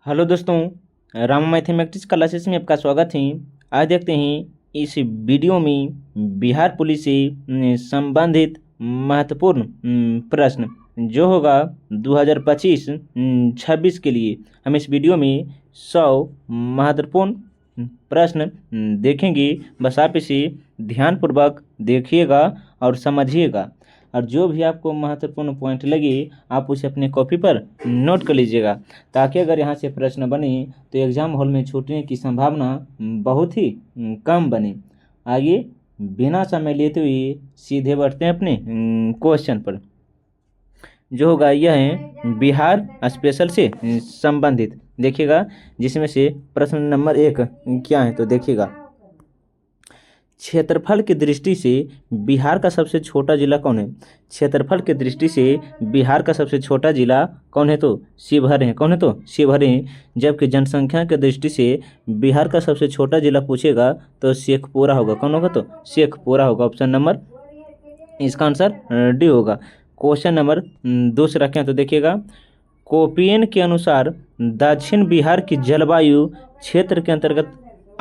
Hello दोस्तों, Rama mathematics classes में आपका स्वागत है। आज देखते हैं इस वीडियो में बिहार पुलिस से संबंधित महत्वपूर्ण प्रश्न जो होगा 2025-26 के लिए। हम इस वीडियो में 100 महत्वपूर्ण प्रश्न देखेंगे। बस आप इसे ध्यानपूर्वक देखिएगा और समझिएगा, और जो भी आपको महत्वपूर्ण पॉइंट लगे आप उसे अपने कॉपी पर नोट कर लीजिएगा, ताकि अगर यहाँ से प्रश्न बने तो एग्जाम हॉल में छूटने की संभावना बहुत ही कम बने। आइए बिना समय लेते हुए सीधे बढ़ते हैं अपने क्वेश्चन पर, जो होगा यह है बिहार स्पेशल से संबंधित। देखिएगा जिसमें से प्रश्न नंबर 1 क्या है, तो देखिएगा क्षेत्रफल की दृष्टि से बिहार का सबसे छोटा जिला कौन है। क्षेत्रफल की दृष्टि से बिहार का सबसे छोटा जिला कौन है, तो शिवहर है। कौन है, तो शिवहर है। जबकि जनसंख्या की दृष्टि से बिहार का सबसे छोटा जिला पूछेगा तो शेखपुरा होगा। कौन होगा, तो शेखपुरा होगा। ऑप्शन नंबर इसका आंसर डी होगा। क्वेश्चन नंबर 2 से रखें तो देखिएगा कोपियन के अनुसार दक्षिण बिहार की जलवायु क्षेत्र के अंतर्गत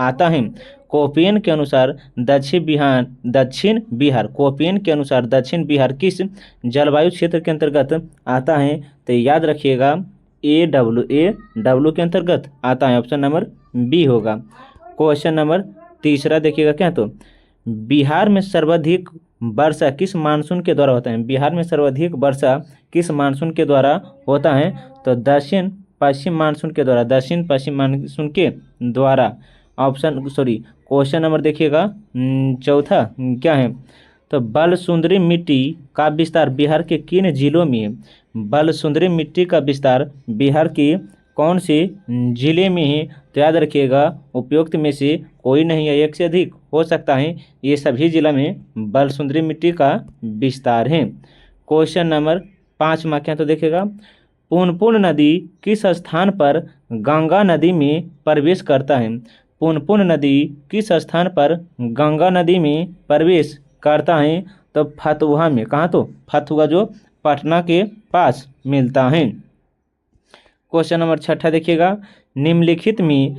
आता है। कोपियन के अनुसार दक्षिण बिहार कोपियन के अनुसार दक्षिण बिहार किस जलवायु क्षेत्र के अंतर्गत आता है, तो याद रखिएगा AW के अंतर्गत आता है। ऑप्शन नंबर बी होगा। क्वेश्चन नंबर 3 देखिएगा क्या, तो बिहार में सर्वाधिक वर्षा किस मानसून के द्वारा होता है। बिहार में सर्वाधिक वर्षा किस मानसून के द्वारा होता है, तो दक्षिण पश्चिम मानसून के द्वारा। दक्षिण पश्चिम मानसून के द्वारा। क्वेश्चन नंबर देखिएगा 4 क्या है, तो बालसुंदरी मिट्टी का विस्तार बिहार के किन जिलों में है। बालसुंदरी मिट्टी का विस्तार बिहार के कौन से जिले में है, तो याद रखिएगा उपयुक्त में से कोई नहीं है, एक से अधिक हो सकता है। ये सभी जिला में बालसुंदरी मिट्टी का विस्तार है। क्वेश्चन नंबर 5 में क्या, तो देखिएगा पुनपुन नदी किस स्थान पर गंगा नदी में प्रवेश करता है। पुनपुन नदी किस स्थान पर गंगा नदी में प्रवेश करता है, तो फतुहा में। कहाँ, तो फतुहा जो पटना के पास मिलता है। क्वेश्चन नंबर 6 देखिएगा निम्नलिखित में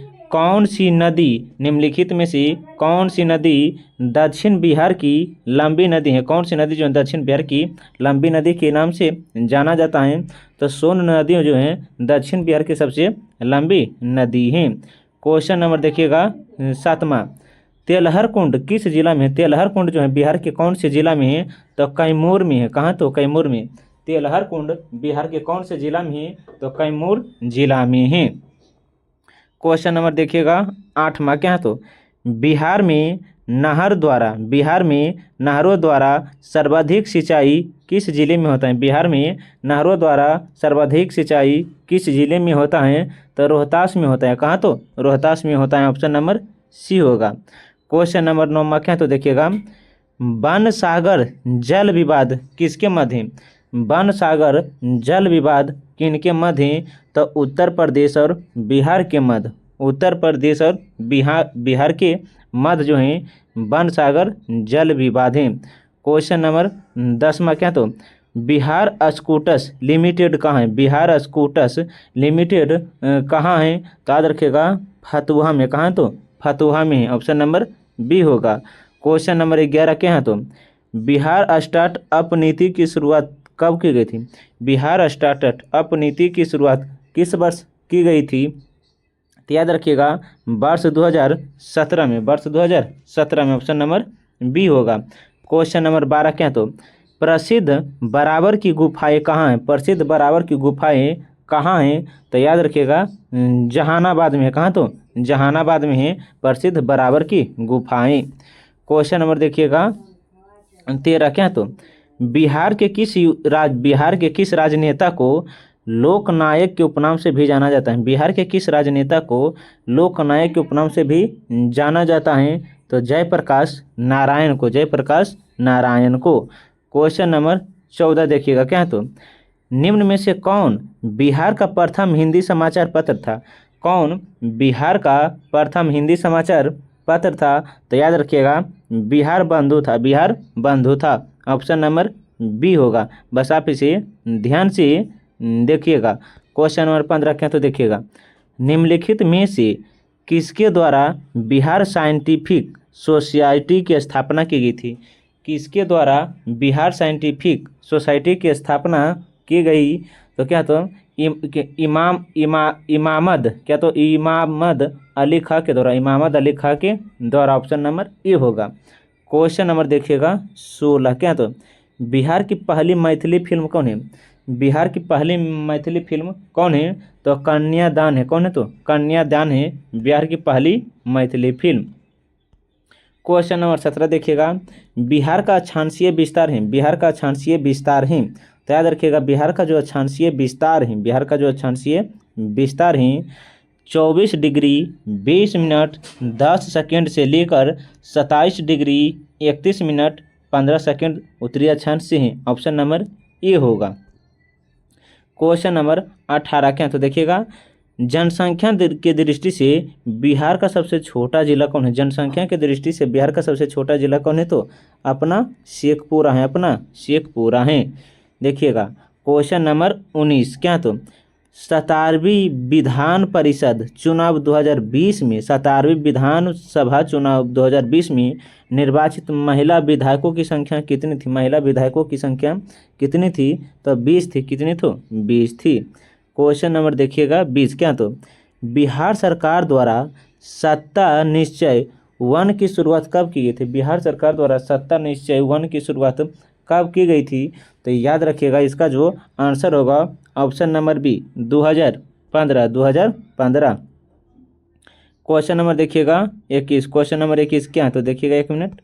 से कौन सी नदी दक्षिण बिहार की लंबी नदी है। कौन सी नदी जो है दक्षिण बिहार की लंबी नदी के नाम से जाना जाता है, तो सोन नदी जो है दक्षिण बिहार की सबसे लंबी नदी है। क्वेश्चन नंबर देखिएगा 7 तेलहर कुंड किस जिला में है। तेलहर कुंड जो है बिहार के कौन से जिला में है, तो कैमूर में है। कहाँ, तो कैमूर में। तेलहर कुंड बिहार के कौन से जिला में है, तो कैमूर जिला में है। क्वेश्चन नंबर देखिएगा 8 क्या है, तो बिहार में नहरों द्वारा सर्वाधिक सिंचाई किस जिले में होता है। बिहार में नहरों द्वारा सर्वाधिक सिंचाई किस जिले में होता है, तो रोहतास में होता है। कहाँ, तो रोहतास में होता है। ऑप्शन नंबर सी होगा। क्वेश्चन नंबर 9 क्या है, तो देखिएगा वन सागर जल विवाद किसके मध्य है। वन सागर जल विवाद किनके मध्य है, तो उत्तर प्रदेश और बिहार के मध्य। उत्तर प्रदेश और बिहार के मध्य जो है वन सागर जल विवाद है। क्वेश्चन नंबर 10 क्या, तो बिहार स्कूटस लिमिटेड कहाँ है। बिहार स्कूटस लिमिटेड कहाँ है, तो याद रखिएगा फतुहा में। कहाँ, तो फतुहा में है। ऑप्शन नंबर बी होगा। क्वेश्चन नंबर 11 क्या है, तो बिहार स्टार्टअप नीति की शुरुआत कब की गई थी। बिहार स्टार्टअप नीति की शुरुआत किस वर्ष की गई थी, तो याद रखिएगा वर्ष 2017 में। वर्ष 2017 में। ऑप्शन नंबर बी होगा। क्वेश्चन नंबर 12 क्या है, तो प्रसिद्ध बराबर की गुफाएं कहाँ हैं। प्रसिद्ध बराबर की गुफाएं कहाँ हैं, तो याद रखिएगा जहानाबाद में है। कहाँ, तो जहानाबाद में है प्रसिद्ध बराबर की गुफाएं। क्वेश्चन नंबर देखिएगा 13 क्या है, तो बिहार के किस राजनेता को लोकनायक के उपनाम से भी जाना जाता है। बिहार के किस राजनेता को लोकनायक के उपनाम से भी जाना जाता है, तो जयप्रकाश नारायण को। क्वेश्चन नंबर 14 देखिएगा क्या है, तो निम्न में से कौन बिहार का प्रथम हिंदी समाचार पत्र था। कौन बिहार का प्रथम हिंदी समाचार पत्र था, तो याद रखिएगा बिहार बंधु था। ऑप्शन नंबर बी होगा। बस आप इसे ध्यान से देखिएगा। क्वेश्चन नंबर 15 क्या, तो देखिएगा निम्नलिखित में से किसके द्वारा बिहार साइंटिफिक सोसाइटी की स्थापना की गई थी? किसके द्वारा बिहार साइंटिफिक सोसाइटी की स्थापना की गई? तो क्या तो इमामद क्या तो इमामद अली खां के द्वारा, इमामद अली खां के द्वारा। ऑप्शन नंबर ए होगा। क्वेश्चन नंबर देखिएगा 16। क्या तो बिहार की पहली मैथिली फिल्म कौन है? बिहार की पहली मैथिली फिल्म कौन है? तो कन्यादान है। कौन है? तो कन्यादान है बिहार की पहली मैथिली फिल्म। क्वेश्चन नंबर 17 देखिएगा, बिहार का अक्षांशीय विस्तार है, बिहार का अक्षांशीय विस्तार है, तो याद रखिएगा बिहार का जो अक्षांशीय विस्तार है, बिहार का जो अक्षांशीय विस्तार है 24 डिग्री 20 मिनट 10 सेकेंड से लेकर 27 डिग्री 31 मिनट 15 सेकेंड उत्तरी अक्षांश से है। ऑप्शन नंबर ए होगा। क्वेश्चन नंबर 18 क्या? तो देखिएगा जनसंख्या की दृष्टि से बिहार का सबसे छोटा जिला कौन है? जनसंख्या की दृष्टि से बिहार का सबसे छोटा जिला कौन है? तो अपना शेखपुरा है, अपना शेखपुरा है। देखिएगा क्वेश्चन नंबर 19 क्या? तो 17वीं विधान परिषद चुनाव 2020 में 17वीं विधानसभा चुनाव 2020 में निर्वाचित महिला विधायकों की संख्या कितनी थी? महिला विधायकों की संख्या कितनी थी? तो 20 थी। कितनी तो 20 थी। क्वेश्चन नंबर देखिएगा 20 क्या? तो बिहार सरकार द्वारा सत्ता निश्चय वन की शुरुआत कब की गई थी? बिहार सरकार द्वारा सत्ता निश्चय वन की शुरुआत कब की गई थी? तो याद रखिएगा इसका जो आंसर होगा option number B 2015। 2015। Question number देखिएगा 21। क्वेश्चन नंबर 21 क्या है? तो देखिएगा 1 मिनट,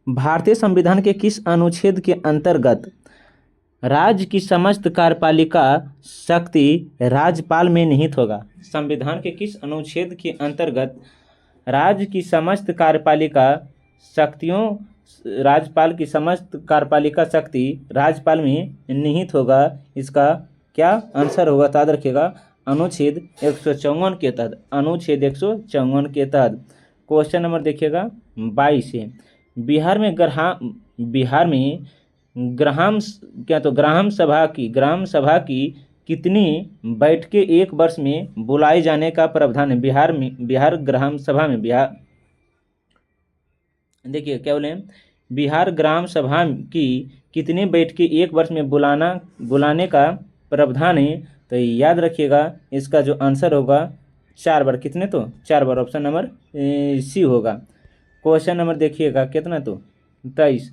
भारतीय संविधान के किस अनुच्छेद के अंतर्गत राज्य की समस्त कार्यपालिका शक्ति राज्यपाल में निहित होगा? संविधान के किस अनुच्छेद के अंतर्गत राज्य की समस्त कार्यपालिका शक्तियों राज्यपाल की समस्त कार्यपालिका शक्ति राज्यपाल में निहित होगा? इसका क्या आंसर होगा? तो याद रखिएगा अनुच्छेद 154 के तहत, अनुच्छेद 154 के तहत। क्वेश्चन नंबर देखिएगा 22 है, बिहार में ग्राम क्या? तो ग्राम सभा की कितनी बैठकें एक वर्ष में बुलाए जाने का प्रावधान है? बिहार ग्राम सभा में देखिए क्या बोले, बिहार ग्राम सभा की कितनी बैठकें एक वर्ष में बुलाने का प्रावधान है? तो याद रखिएगा इसका जो आंसर होगा 4 बार। कितने? तो 4 बार। ऑप्शन नंबर सी होगा। क्वेश्चन नंबर देखिएगा कितना? तो 23,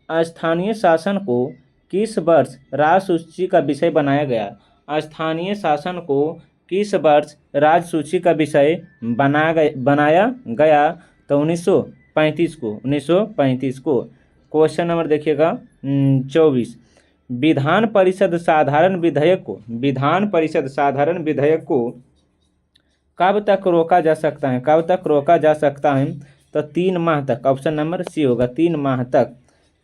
स्थानीय शासन को किस वर्ष राजसूची का विषय बनाया गया? स्थानीय शासन को किस वर्ष राजसूची का विषय बनाया गया? तो 1935 को, 1935 को। क्वेश्चन नंबर देखिएगा 24, विधान परिषद साधारण विधेयक को कब तक रोका जा सकता है? कब तक रोका जा सकता है? तो 3 माह तक। ऑप्शन नंबर सी होगा 3 माह तक।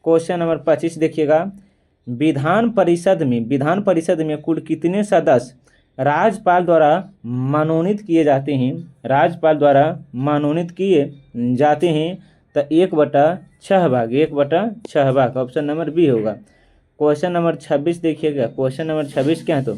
क्वेश्चन नंबर 25 देखिएगा, विधान परिषद में कुल कितने सदस्य राज्यपाल द्वारा मनोनीत किए जाते हैं? राज्यपाल द्वारा मनोनीत किए जाते हैं? तो 1/6 भाग, 1/6 भाग। ऑप्शन नंबर बी होगा। क्वेश्चन नंबर 26 देखिएगा, क्वेश्चन नंबर 26 क्या है? तो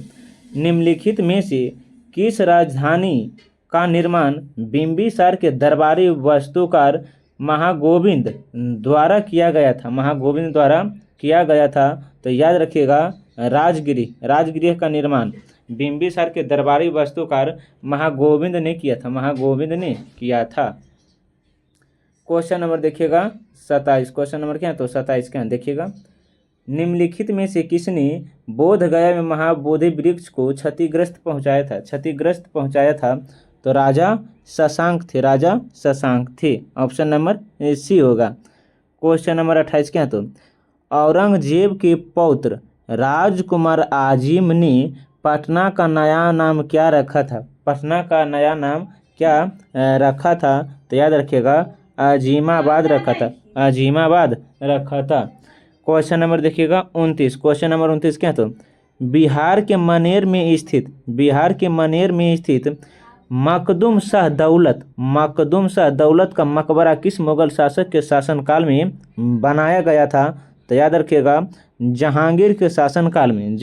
निम्नलिखित में से किस राजधानी का निर्माण बिंबिसार के दरबारी वास्तुकार महागोविंद द्वारा किया गया था? महागोविंद द्वारा किया गया था। तो याद रखिएगा राजगृह का निर्माण बिंबिसार के दरबारी वास्तुकार महागोविंद ने किया था, महागोविंद ने किया था। क्वेश्चन नंबर देखिएगा 27। क्वेश्चन नंबर क्या है? तो 27 क्या है? देखिएगा, निम्नलिखित में से किसने बोध गया में महाबोधि वृक्ष को क्षतिग्रस्त पहुंचाया था? तो राजा शशांक थे, ऑप्शन नंबर सी होगा। क्वेश्चन नंबर 28 क्या है? तो औरंगजेब के पौत्र राजकुमार आजिम ने पटना का नया नाम क्या रखा था? पटना का नया नाम क्या रखा था? तो याद रखिएगा अजीमाबाद रखा था। क्वेश्चन नंबर देखिएगा 29। क्वेश्चन नंबर 29 क्या? तो बिहार के मनेर में स्थित मखदूम शाह दौलत का मकबरा किस मुगल शासक के शासनकाल में बनाया गया था? तो याद रखिएगा जहांगीर के शासनकाल में।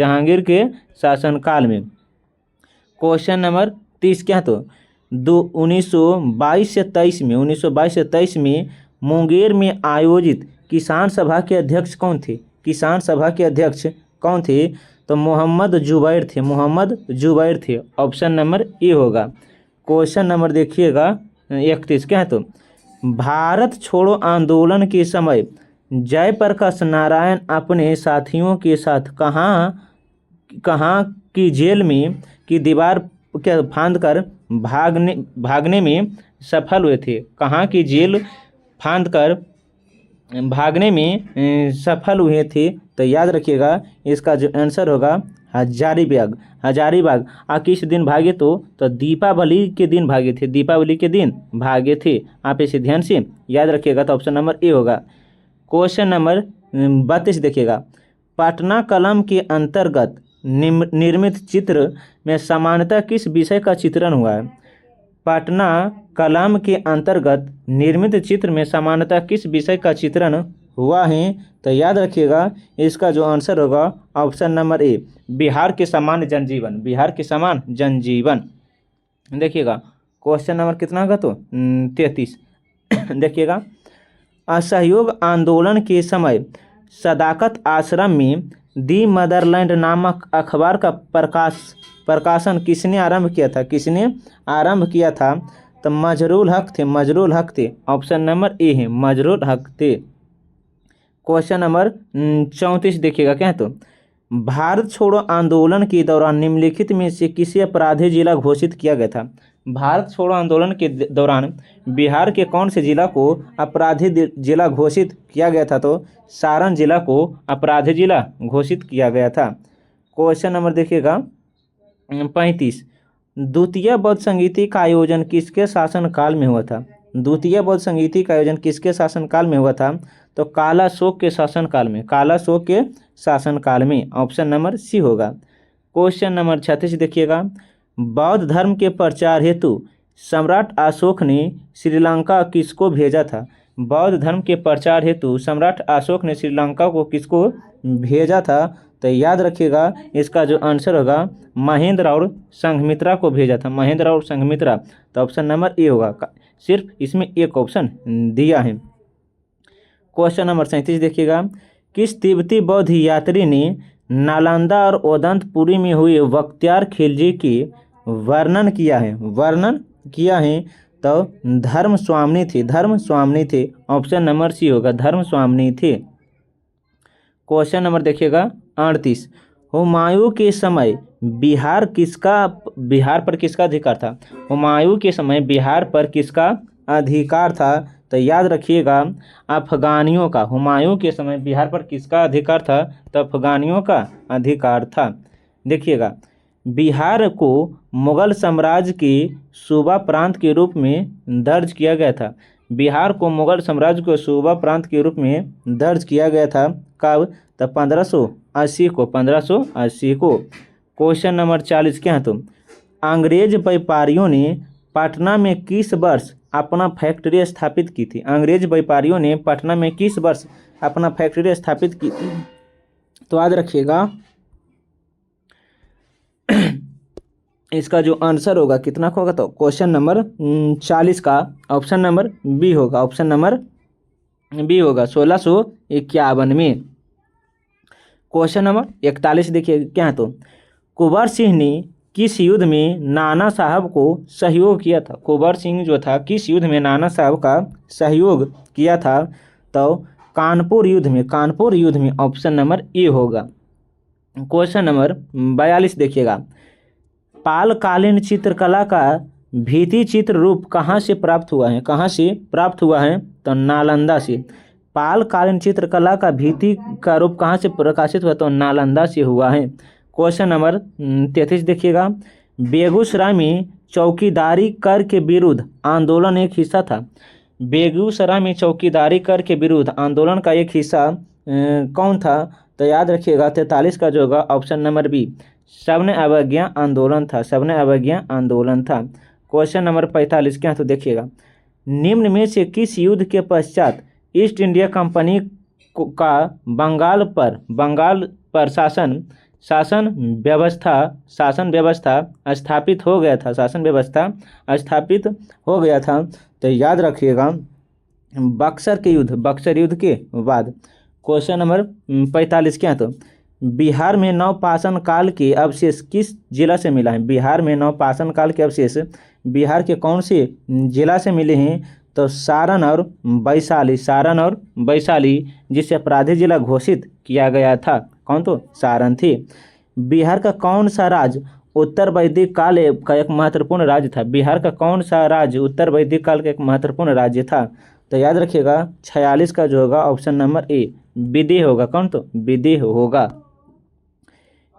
क्वेश्चन नंबर 30 क्या तो 1922 में मुंगेर में आयोजित किसान सभा के अध्यक्ष कौन थे? किसान सभा के अध्यक्ष कौन थे? तो मोहम्मद जुबैर थे। ऑप्शन नंबर ए होगा। क्वेश्चन नंबर देखिएगा 31 क्या है तो भारत छोड़ो आंदोलन के समय जयप्रकाश नारायण अपने साथियों के साथ कहाँ की जेल में की दीवार के फांद कर भागने में सफल हुए थे? कहाँ की जेल फांद कर भागने में सफल हुए थे? तो याद रखिएगा इसका जो आंसर होगा हजारीबाग। किस दिन भागे तो दीपावली के दिन भागे थे। दीपावली के दिन भागे थे। आप इसे ध्यान से याद रखिएगा। तो ऑप्शन नंबर ए होगा। क्वेश्चन नंबर 32 देखिएगा पटना कलम के अंतर्गत निर्मित चित्र में सामान्यतः किस विषय का चित्रण हुआ है? पटना कलम के अंतर्गत निर्मित चित्र में सामान्यतः किस विषय का चित्रण हुआ है? तो याद रखिएगा इसका जो आंसर होगा ऑप्शन नंबर ए बिहार के समान जनजीवन। देखिएगा क्वेश्चन नंबर कितना होगा तो 33 देखिएगा असहयोग आंदोलन के समय सदाकत आश्रम में दी मदरलैंड नामक अखबार का प्रकाशन किसने आरंभ किया था? तो मजरूल हक थे। ऑप्शन नंबर ए है मजरूल हक थे। क्वेश्चन नंबर 34 देखिएगा क्या है तो भारत छोड़ो आंदोलन के दौरान निम्नलिखित में से किसे अपराधी जिला घोषित किया गया था? भारत छोड़ो आंदोलन के दौरान बिहार के कौन से जिला को अपराधी जिला घोषित किया गया था? तो सारण जिला को अपराधी जिला घोषित किया गया था। क्वेश्चन नंबर देखिएगा 35 द्वितीय बौद्ध संगीति का आयोजन किसके शासनकाल में हुआ था? द्वितीय बौद्ध संगीति का आयोजन किसके शासनकाल में हुआ था? तो काला शोक के शासनकाल में। ऑप्शन नंबर सी होगा। क्वेश्चन नंबर 36 देखिएगा बौद्ध धर्म के प्रचार हेतु सम्राट अशोक ने श्रीलंका किसको भेजा था? बौद्ध धर्म के प्रचार हेतु सम्राट अशोक ने श्रीलंका को किसको भेजा था? तो याद रखिएगा इसका जो आंसर होगा महेंद्र और संघमित्रा को भेजा था। तो ऑप्शन नंबर ए होगा। सिर्फ इसमें एक ऑप्शन दिया है। क्वेश्चन नंबर 37 देखिएगा किस तिब्बती बौद्ध यात्री ने नालंदा और ओदंतपुरी में हुए बख्तियार खिलजी की वर्णन किया है? तो धर्म स्वामी थे। ऑप्शन नंबर सी होगा धर्म स्वामी थे। क्वेश्चन नंबर देखिएगा 38 हुमायूं के समय बिहार पर किसका अधिकार था? हुमायूं के समय बिहार पर किसका अधिकार था? तो याद रखिएगा अफगानियों का। हुमायूं के समय बिहार पर किसका अधिकार था? तो अफगानियों का अधिकार था। देखिएगा बिहार को मुगल साम्राज्य के सूबा प्रांत के रूप में दर्ज किया गया था। बिहार को मुगल साम्राज्य के सूबा प्रांत के रूप में दर्ज किया गया था। कब? तो 1580 को। क्वेश्चन नंबर 40 क्या है तो अंग्रेज व्यापारियों ने पटना में किस वर्ष अपना फैक्ट्री स्थापित की थी? अंग्रेज व्यापारियों ने पटना में किस वर्ष अपना फैक्ट्री स्थापित की थी? तो याद रखिएगा इसका जो आंसर होगा कितना का होगा? तो क्वेश्चन नंबर 40 का ऑप्शन नंबर बी होगा। 1651 में। क्वेश्चन नंबर 41 देखिए क्या है तो कुंवर सिंह ने किस युद्ध में नाना साहब को सहयोग किया था? कुंवर सिंह जो था किस युद्ध में नाना साहब का सहयोग किया था? तो कानपुर युद्ध में। ऑप्शन नंबर ए होगा। क्वेश्चन नंबर 42 देखिएगा पालकालीन चित्रकला का भित्ति चित्र रूप कहाँ से प्राप्त हुआ है? तो नालंदा से। पालकालीन चित्रकला का भित्ति का रूप कहाँ से प्रकाशित हुआ? तो नालंदा से हुआ है। क्वेश्चन नंबर 33 देखिएगा बेगूसराय में चौकीदारी कर के विरुद्ध आंदोलन एक हिस्सा था। बेगूसराय में चौकीदारी कर के विरुद्ध आंदोलन का एक हिस्सा कौन था? तो याद रखिएगा 43 का जो होगा ऑप्शन नंबर बी सवर्ण अवज्ञा आंदोलन था। क्वेश्चन नंबर 45 क्या तो देखिएगा निम्न में से किस युद्ध के पश्चात ईस्ट इंडिया कंपनी का बंगाल पर शासन शासन व्यवस्था स्थापित हो गया था, शासन व्यवस्था स्थापित हो गया था। तो याद रखिएगा बक्सर युद्ध के बाद। क्वेश्चन नंबर 45 क्या है? तो बिहार में नवपाषाण काल के अवशेष किस जिला से मिला है? बिहार में नवपाषाण काल के अवशेष बिहार के कौन से जिला से मिले हैं? तो सारण और वैशाली, जिसे अपराधी जिला घोषित किया गया था। कौन? तो सारण थी। बिहार का कौन सा राज्य उत्तर वैदिक काल का एक महत्वपूर्ण राज्य था? बिहार का कौन सा राज्य उत्तर वैदिक काल का एक महत्वपूर्ण राज्य था? तो याद रखिएगा 46 का जो होगा ऑप्शन नंबर ए विदेह होगा। कौन? तो विदेह होगा।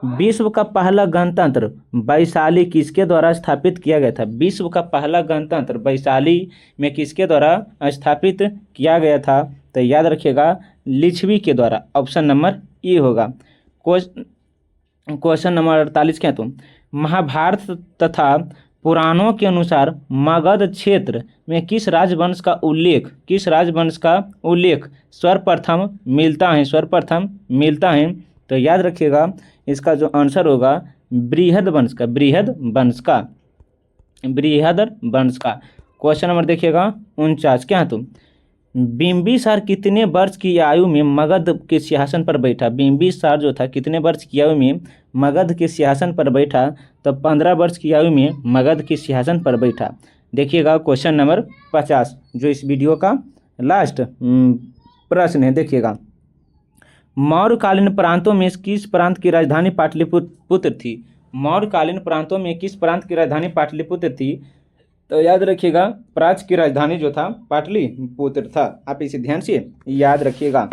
विश्व का पहला गणतंत्र वैशाली किसके द्वारा स्थापित किया गया था? विश्व का पहला गणतंत्र वैशाली में किसके द्वारा स्थापित किया गया था? तो याद रखिएगा लिच्छवी के द्वारा। ऑप्शन नंबर ए होगा। क्वेश्चन नंबर 48 क्या? तो महाभारत तथा पुराणों के अनुसार मगध क्षेत्र में किस राजवंश का उल्लेख सर्वप्रथम मिलता है? तो याद रखिएगा इसका जो आंसर होगा बृहद वंश का। क्वेश्चन नंबर देखिएगा 49 क्या है? तो बिंबिसार कितने वर्ष की आयु में मगध के सिंहासन पर बैठा? बिंबिसार जो था कितने वर्ष की आयु में मगध के सिंहासन पर बैठा? तो 15 वर्ष की आयु में मगध के सिंहासन पर बैठा। देखिएगा क्वेश्चन नंबर 50 जो इस वीडियो का लास्ट प्रश्न है। देखिएगा मौर्यकालीन प्रांतों में किस प्रांत की राजधानी पाटलिपुत्र थी? मौर्यकालीन प्रांतों में किस प्रांत की राजधानी पाटलिपुत्र थी? तो याद रखिएगा प्राच की राजधानी जो था पाटलिपुत्र था। आप इसे ध्यान से याद रखिएगा।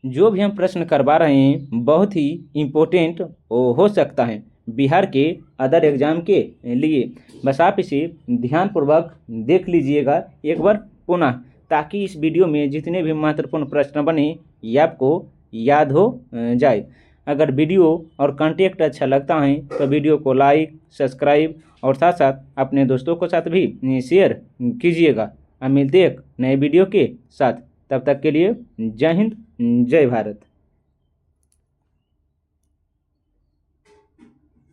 जो भी हम प्रश्न करवा रहे हैं बहुत ही इम्पोर्टेंट हो सकता है बिहार के अदर एग्जाम के लिए। बस आप इसे ध्यानपूर्वक देख लीजिएगा एक बार पुनः, ताकि इस वीडियो में जितने भी महत्वपूर्ण प्रश्न बने ये आपको याद हो जाए। अगर वीडियो और कंटेंट अच्छा लगता है तो वीडियो को लाइक, सब्सक्राइब और साथ साथ अपने दोस्तों के साथ भी शेयर कीजिएगा। अब मिलते हैं एक नए वीडियो के साथ। तब तक के लिए जय हिंद, जय भारत।